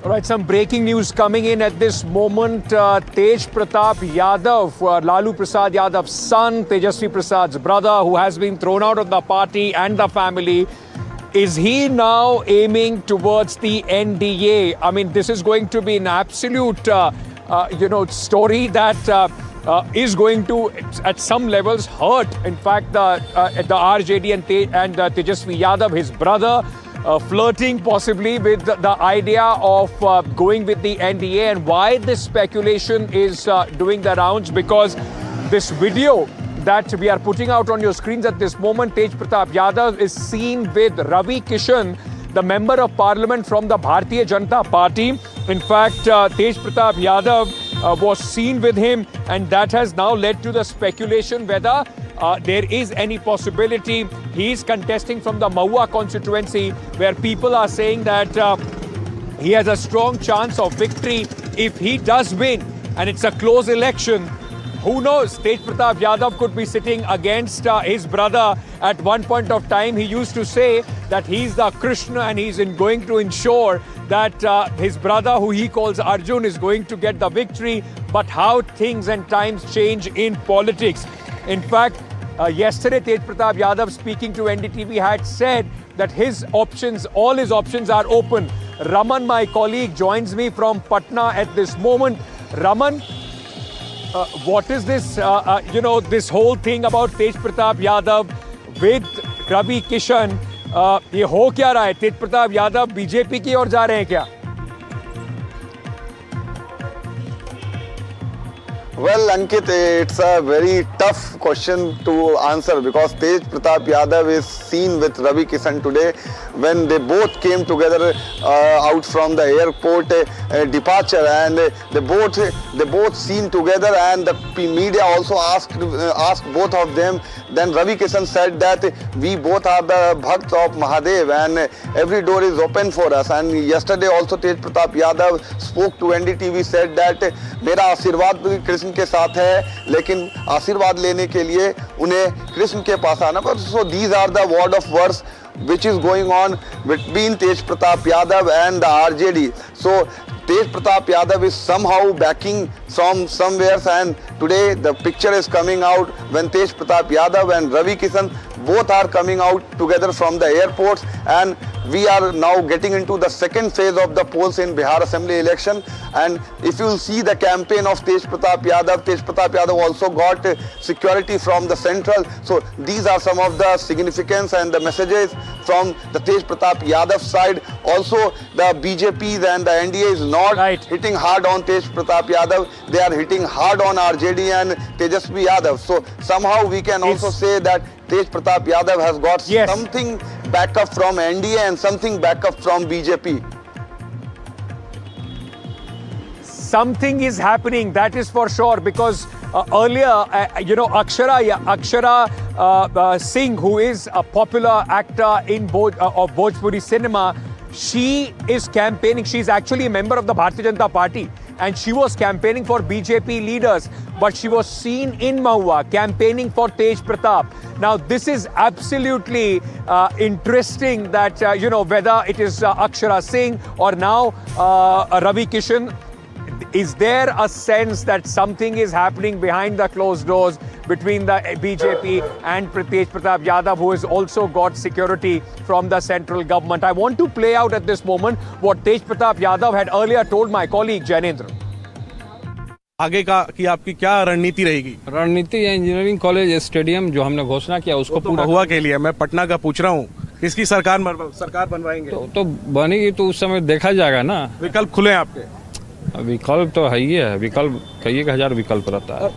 All right, some breaking news coming in at this moment. Tej Pratap Yadav, Lalu Prasad Yadav's son, Tejasvi Prasad's brother, who has been thrown out of the party and the family, is he now aiming towards the NDA? I mean, this is going to be an absolute, story that is going to, at some levels, hurt. In fact, the RJD and Tejasvi Yadav, his brother, flirting possibly with the idea of going with the NDA. And why this speculation is doing the rounds, because this video that we are putting out on your screens at this moment, Tej Pratap Yadav is seen with Ravi Kishan, the member of parliament from the Bharatiya Janata Party. In fact, Tej Pratap Yadav was seen with him, and that has now led to the speculation whether there is any possibility he is contesting from the Mahua constituency, where people are saying that he has a strong chance of victory if he does win, and it's a close election. Who knows? Tej Pratap Yadav could be sitting against his brother. At one point of time, he used to say that he's the Krishna and he's going to ensure that his brother, who he calls Arjun, is going to get the victory. But how things and times change in politics. In fact, yesterday, Tej Pratap Yadav, speaking to NDTV, had said that his options, all his options are open. Raman, my colleague, joins me from Patna at this moment. Raman, what is this, this whole thing about Tej Pratap Yadav with Ravi Kishan? ये हो क्या रहा है? तेज Pratap Yadav BJP की ओर जा रहे हैं क्या? Well, Ankit, it's a very tough question to answer because Tej Pratap Yadav is seen with Ravi Kishan today when they both came together out from the airport departure, and they both seen together, and the media also asked both of them. Then Ravi Kishan said that we both are the bhakts of Mahadev and every door is open for us. And yesterday also Tej Pratap Yadav spoke to NDTV, said that मेरा आशीर्वाद कृष्ण के साथ है, लेकिन आशीर्वाद लेने के लिए उन्हें कृष्ण के पास आना पड़ता. So these are the word of words which is going on between Tej Pratap Yadav and the RJD. So Tej Pratap Yadav is somehow backing from somewhere, and today the picture is coming out when Tej Pratap Yadav and Ravi Kishan both are coming out together from the airports, and we are now getting into the second phase of the polls in Bihar Assembly election. And if you will see the campaign of Tej Pratap Yadav also got security from the central. So these are some of the significance and the messages from the Tej Pratap Yadav side. Also the BJP and the NDA is not hitting hard on Tej Pratap Yadav. They are hitting hard on RJD and Tejasvi Yadav. So somehow we can also say that Tej Pratap Yadav has got something backup from NDA and something backup from BJP. Something is happening, that is for sure, because earlier, Akshara Singh, who is a popular actor in of Bhojpuri cinema, she is campaigning. She's actually a member of the Bharatiya Janata Party, and she was campaigning for BJP leaders, but she was seen in Mahua campaigning for Tej Pratap. Now, this is absolutely interesting that, whether it is Akshara Singh or now Ravi Kishan, is there a sense that something is happening behind the closed doors between the BJP and Tej Pratap Yadav, who has also got security from the central government? I want to play out at this moment what Tej Pratap Yadav had earlier told my colleague Jainendra. आगे का कि आपकी क्या रणनीति रहेगी? रणनीति engineering college stadium जो हमने घोषणा किया उसको पूरा हुआ के लिए मैं पटना का पूछ रहा हूँ, किसकी सरकार बनवाएंगे? तो बनेगी तो उस समय देखा जाएगा ना. विकल्प खुले हैं आपके? विकल्प तो है ही है, विकल्प कई 1000 विकल्प रहता है.